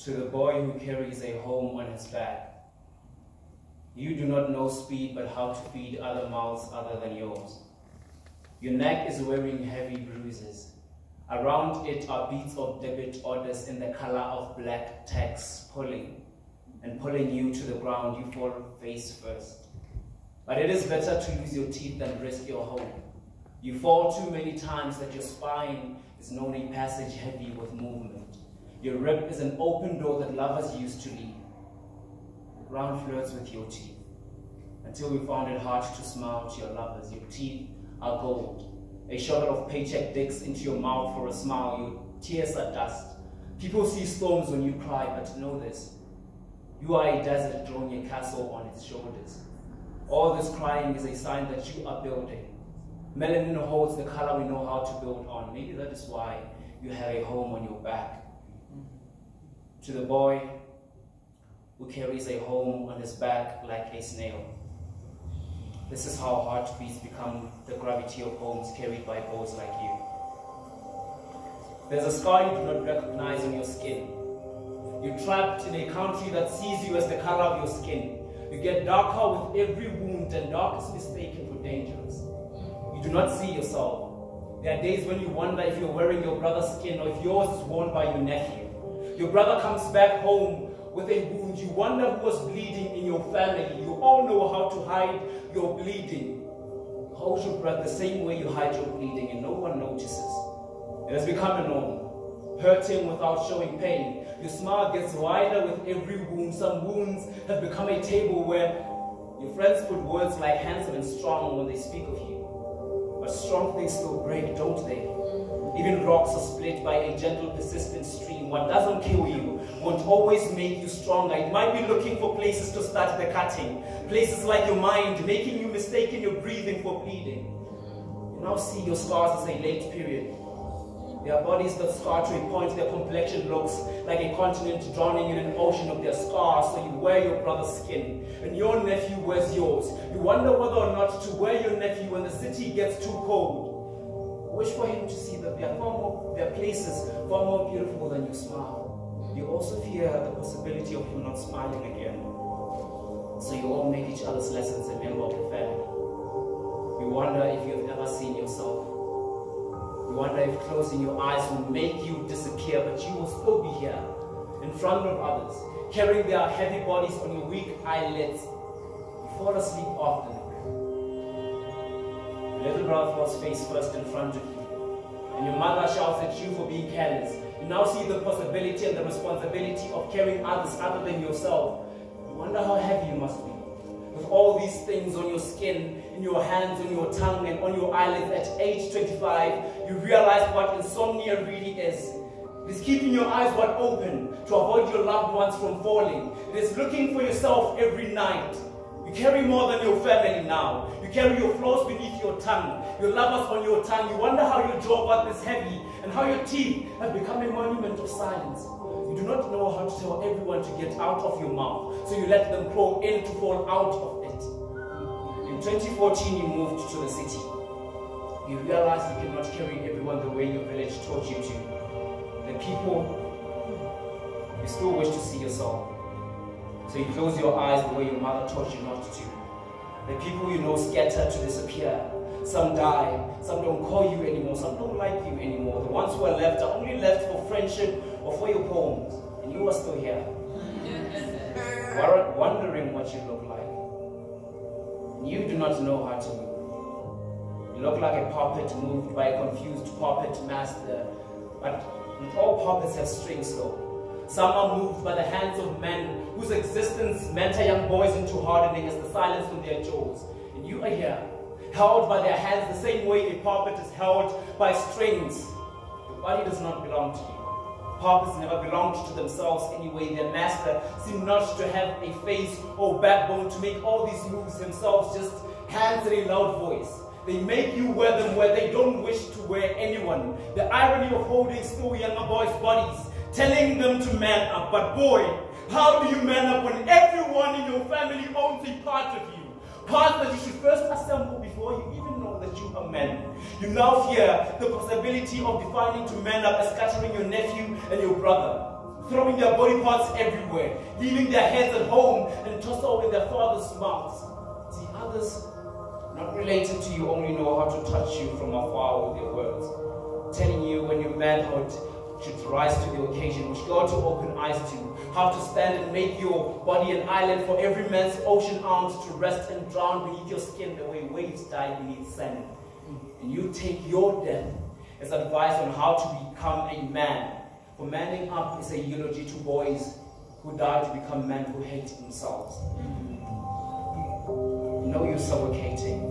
to the boy who carries a home on his back. You do not know speed, but how to feed other mouths other than yours. Your neck is wearing heavy bruises. Around it are beads of debit orders in the color of black text, pulling you to the ground. You fall face first. But it is better to lose your teeth than risk your home. You fall too many times that your spine is known a passage heavy with movement. Your rib is an open door that lovers used to leave. Ground flirts with your teeth, until we found it hard to smile to your lovers. Your teeth are gold. A shovel of paycheck digs into your mouth for a smile. Your tears are dust. People see storms when you cry, but know this. You are a desert drawing a castle on its shoulders. All this crying is a sign that you are building. Melanin holds the color we know how to build on. Maybe that is why you have a home on your back. To the boy who carries a home on his back like a snail. This is how heartbeats become the gravity of homes carried by boys like you. There's a scar you do not recognize on your skin. You're trapped in a country that sees you as the color of your skin. You get darker with every wound, and dark is mistaken for dangerous. You do not see yourself. There are days when you wonder if you're wearing your brother's skin or if yours is worn by your nephew. Your brother comes back home with a wound. You wonder who was bleeding in your family. You all know how to hide your bleeding. You hold your breath the same way you hide your bleeding, and no one notices. It has become a norm, hurting without showing pain. Your smile gets wider with every wound. Some wounds have become a table where your friends put words like handsome and strong when they speak of you. But strong things still break, don't they? Even rocks are split by a gentle, persistent stream. What doesn't kill you won't always make you stronger. It might be looking for places to start the cutting. Places like your mind, making you mistaken your breathing for bleeding. You now see your scars as a late period. Their bodies that scar to a point, their complexion looks like a continent drowning in an ocean of their scars. So you wear your brother's skin, and your nephew wears yours. You wonder whether or not to wear your nephew when the city gets too cold. Wish for him to see that there are places far more beautiful than your smile. You also fear the possibility of him not smiling again. So you all make each other's lessons a member of the family. You wonder if you've ever seen yourself. You wonder if closing your eyes will make you disappear, but you will still be here, in front of others, carrying their heavy bodies on your weak eyelids. You fall asleep often. Your little brother falls face first in front of you, and your mother shouts at you for being careless. You now see the possibility and the responsibility of carrying others other than yourself. You wonder how heavy you must be. With all these things on your skin, in your hands, on your tongue, and on your eyelids at age 25, you realize what insomnia really is. It is keeping your eyes wide open to avoid your loved ones from falling. It is looking for yourself every night. You carry more than your family now. You carry your flaws beneath your tongue, your lovers on your tongue. You wonder how your jaw got this heavy and how your teeth have become a monument of silence. You do not know how to tell everyone to get out of your mouth, so you let them crawl in to fall out of it. In 2014, you moved to the city. You realized you cannot carry everyone the way your village taught you to. The people, you still wish to see yourself. So you close your eyes the way your mother taught you not to. The people you know scatter to disappear. Some die, some don't call you anymore, some don't like you anymore. The ones who are left are only left for friendship or for your poems, and you are still here. Wondering what you look like. You do not know how to move. You look like a puppet moved by a confused puppet master. But not all puppets have strings though. Some are moved by the hands of men whose existence mentor young boys into hardening as the silence on their jaws. And you are here, held by their hands the same way a puppet is held by strings. Your body does not belong to you. Puppets never belonged to themselves anyway. Their master seemed not to have a face or backbone to make all these moves themselves, just hands and a loud voice. They make you wear them where they don't wish to wear anyone. The irony of holding still younger boys' bodies, telling them to man up. But boy, how do you man up when everyone in your family owns a part of you? Parts that you should first assemble before you even know that you are men. You now fear the possibility of defining to man up as scattering your nephew and your brother. throwing their body parts everywhere, leaving their heads at home and tussle in their father's mouths. See, others, not related to you, only know how to touch you from afar with their words, telling you when your manhood should rise to the occasion, which God to open eyes to, how to stand and make your body an island for every man's ocean arms to rest and drown beneath your skin the way waves die beneath sand. And you take your death as advice on how to become a man. For manning up is a eulogy to boys who die to become men who hate themselves. You know you're suffocating.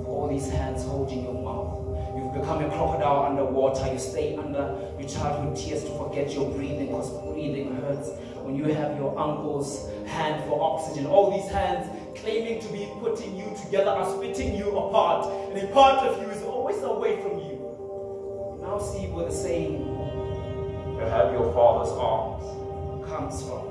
All these hands holding your mouth. You've become a crocodile underwater. You stay under your childhood tears to forget your breathing, because breathing hurts when you have your uncle's hand for oxygen. All these hands claiming to be putting you together are splitting you apart, and a part of you is always away from you. You now see where the saying, "You have your father's arms," comes from,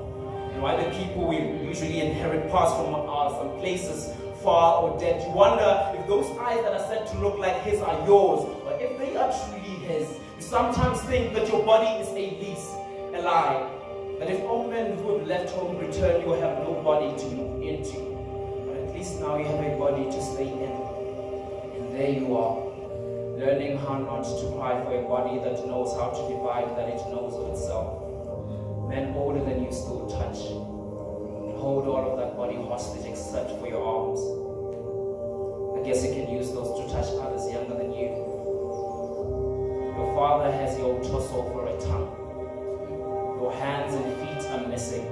and why the people we usually inherit pass from are some places far or dead. You wonder if those eyes that are said to look like his are yours, or if they are truly his. You sometimes think that your body is a lease, a lie, that if all men who have left home return, you will have no body to move into. But at least now you have a body to stay in. And there you are, learning how not to cry for a body that knows how to divide, that it knows of itself. Men older than you still touch. Hold all of that body hostage except for your arms. I guess you can use those to touch others younger than you. Your father has your torso for a tongue. Your hands and feet are missing.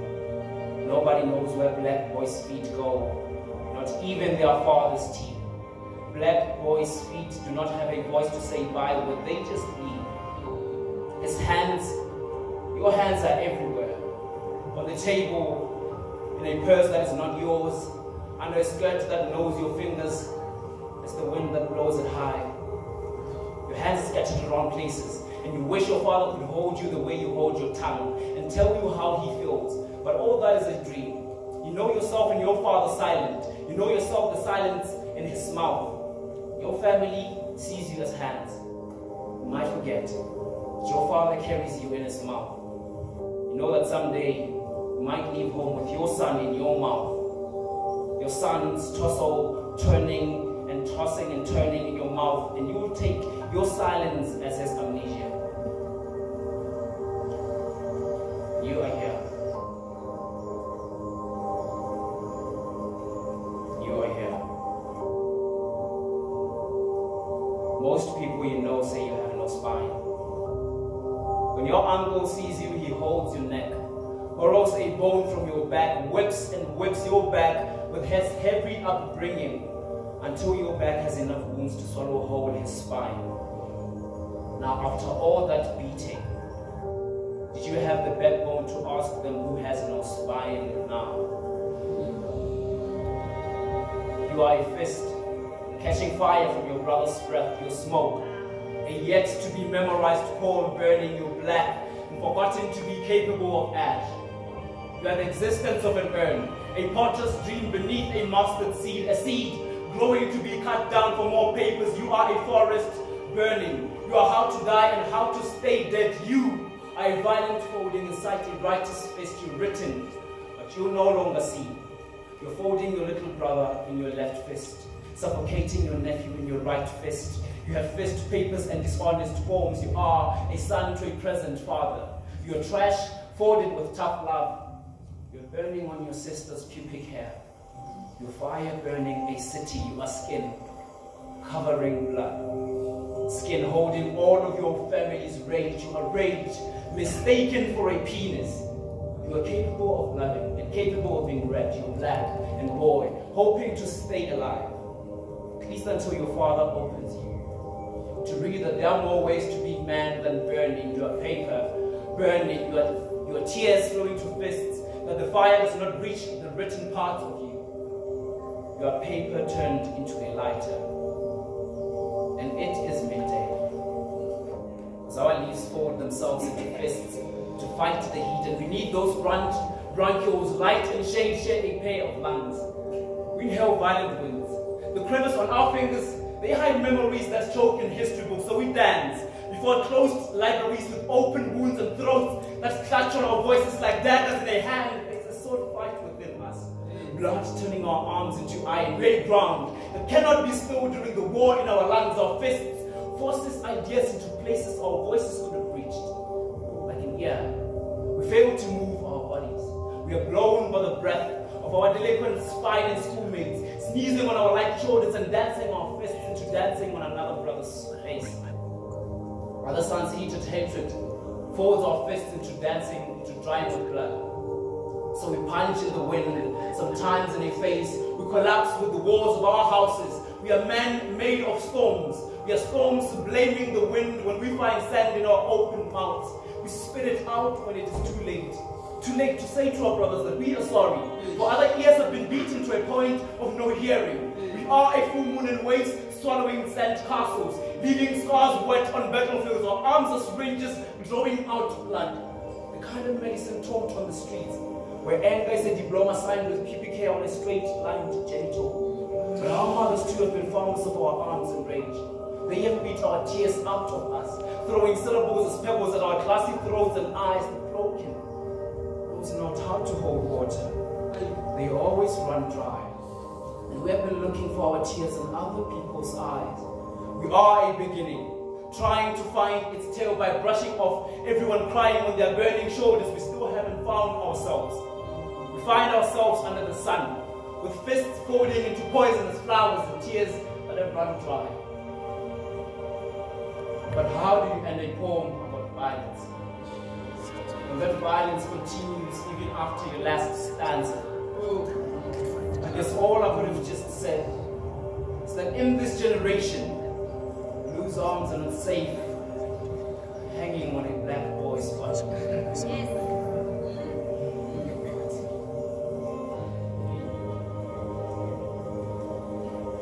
Nobody knows where black boys' feet go, not even their father's teeth. Black boys' feet do not have a voice to say bye with, they just leave. His hands, your hands are everywhere. On the table, in a purse that is not yours, under a skirt that knows your fingers as the wind that blows it high. Your hands are scattered around places, and you wish your father could hold you the way you hold your tongue and tell you how he feels. But all that is a dream. You know yourself and your father silent. You know yourself the silence in his mouth. Your family sees you as hands. You might forget that your father carries you in his mouth. You know that someday you might leave home with your son in your mouth. Your son's torso turning and tossing and turning in your mouth, and you will take your silence as his amnesia. You are here. You are here. Most people you know say you have no spine. When your uncle sees you, he holds your neck, borrows a bone from your back, whips and whips your back with his heavy upbringing until your back has enough wounds to swallow whole his spine. Now, after all that beating, did you have the backbone to ask them who has no spine now? You are a fist, catching fire from your brother's breath, your smoke, a yet to be memorized coal burning you black and forgotten to be capable of ash. You are the existence of an urn, a potter's dream beneath a mustard seed, a seed growing to be cut down for more papers. You are a forest burning. You are how to die and how to stay dead. You are a violent folding inside a righteous fist you've written, but you no longer see. You're folding your little brother in your left fist, suffocating your nephew in your right fist. You have fist papers and dishonest forms. You are a son to a present father. You're trash folded with tough love. You're burning on your sister's pubic hair. Your fire burning a city. You are skin covering blood. Skin holding all of your family's rage. You are rage mistaken for a penis. You are capable of loving and capable of being red. You're black and boy, hoping to stay alive. At least until your father opens you to read that there are more ways to be man than burning. You are paper burning. You are tears flowing to fists, that the fire does not reach the written parts of you. You are paper turned into a lighter. And it is midday. As our leaves fold themselves into fists to fight the heat, and beneath those bronchioles, light and shade share a pair of lungs. We inhale violent winds. The crevice on our fingers, they hide memories that choke in history books, so we dance before closed libraries with open wounds and throats that clutch clutch on our voices like daggers in a hand. It's a sword fight within us. Blood turning our arms into iron, red ground that cannot be slowed during the war in our lungs. Our fists forces ideas into places our voices could have reached. Like an ear, we fail to move our bodies. We are blown by the breath of our delinquent spine and schoolmates, sneezing on our light shoulders and dancing our fists into dancing on another brother's face. Other sons heated hatred folds our fists into dancing, into drying with blood. So we punch in the wind, sometimes in a face. We collapse with the walls of our houses. We are men made of storms. We are storms blaming the wind when we find sand in our open mouths. We spit it out when it is too late. Too late to say to our brothers that we are sorry, for other ears have been beaten to a point of no hearing. We are a full moon in waste, swallowing sand castles, leaving scars wet on battlefields, our arms as syringes drawing out blood. The kind of medicine taught on the streets, where anger is a diploma signed with PPK on a straight line to genital. But our mothers too have been farmers of our arms and rage. They have beat our tears out of us, throwing syllables as pebbles at our glassy throats and eyes broken. Those know how to hold water. They always run dry. And we have been looking for our tears in other people's eyes. We are a beginning, trying to find its tail by brushing off everyone crying on their burning shoulders. We still haven't found ourselves. We find ourselves under the sun, with fists folding into poisonous flowers and tears that have run dry. But how do you end a poem about violence? And that violence continues even after your last stanza. I guess all I would have just said is that in this generation, loose arms are not safe, hanging on a black boy's butt.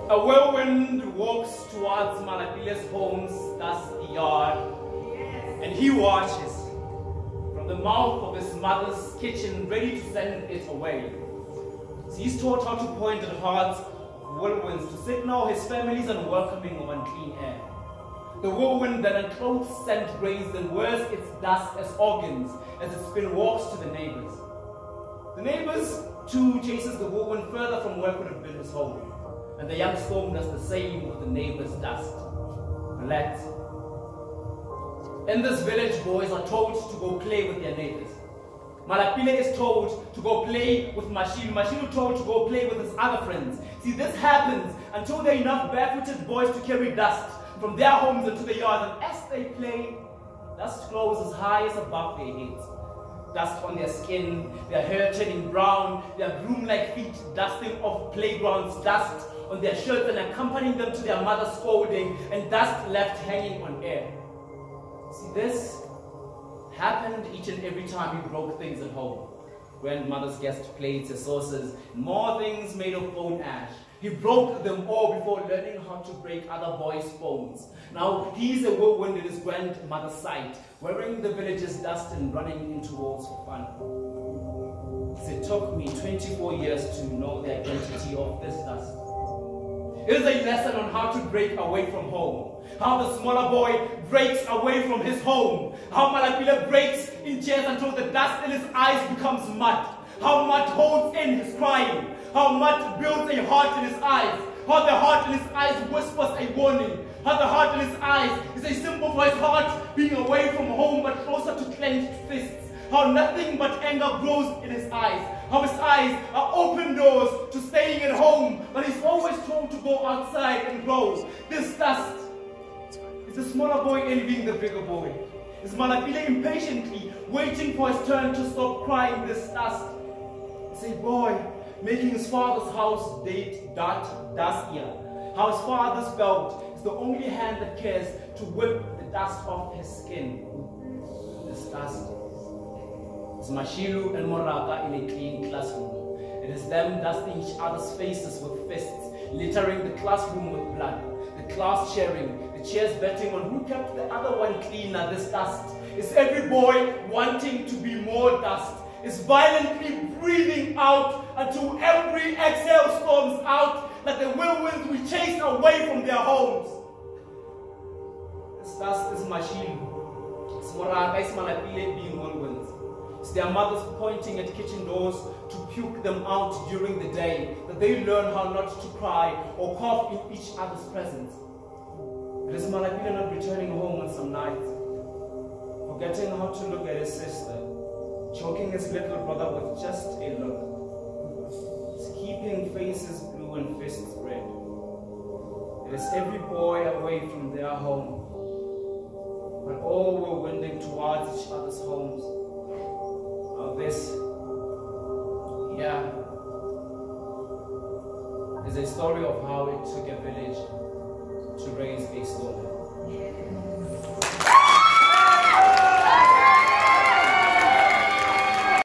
A whirlwind walks towards Malapile's home's dusty yard, and he watches from the mouth of his mother's kitchen, ready to send it away. So he's taught how to point at hearts whirlwinds to signal his family's unwelcoming of unclean air. The whirlwind that unclothes scent grains and wears its dust as organs as its spin walks to the neighbors. The neighbors too chases the whirlwind further from where could have been his home. And the young storm does the same with the neighbor's dust. Relax. In this village, boys are told to go play with their neighbors. Malapile is told to go play with Mashilu. Mashilu told to go play with his other friends. See, this happens until there are enough barefooted boys to carry dust from their homes into the yard. And as they play, dust glows as high as above their heads. Dust on their skin, their hair turning brown, their broom-like feet dusting off playgrounds, dust on their shirts and accompanying them to their mother's scolding, and dust left hanging on air. See, this happened each and every time he broke things at home. Grandmother's guest plates, his saucers, and more things made of bone ash. He broke them all before learning how to break other boys' bones. Now he's a whirlwind in his grandmother's sight, wearing the village's dust and running into walls for fun. It took me 24 years to know the identity of this dust. It is a lesson on how to break away from home. How the smaller boy breaks away from his home. How Malapile breaks in chairs until the dust in his eyes becomes mud. How mud holds in his crying. How mud builds a heart in his eyes. How the heart in his eyes whispers a warning. How the heart in his eyes is a symbol for his heart being away from home but closer to clenched fists. How nothing but anger grows in his eyes. How his eyes are open doors to staying at home, but he's always told to go outside and grow. This dust is the smaller boy envying the bigger boy. Is Malapile impatiently waiting for his turn to stop crying this dust? It's a boy making his father's house date dustier. How his father's belt is the only hand that cares to whip the dust off his skin. This dust is Mashilu and Moraka in a clean classroom. It is them dusting each other's faces with fists, littering the classroom with blood, the class sharing, the chairs betting on who kept the other one cleaner. This dust is every boy wanting to be more dust, is violently breathing out until every exhale storms out like the whirlwinds we chase away from their homes. This dust is Mashilu. It's Moraka, it's Malapile being whirlwinds. It's their mothers pointing at kitchen doors to puke them out during the day, that they learn how not to cry or cough in each other's presence. It is Malapile not returning home on some nights, forgetting how to look at his sister, choking his little brother with just a look. It's keeping faces blue and fists red. It is every boy away from their home, but all were wending towards each other's homes. Now this, yeah, is a story of how it took a village to raise a stone.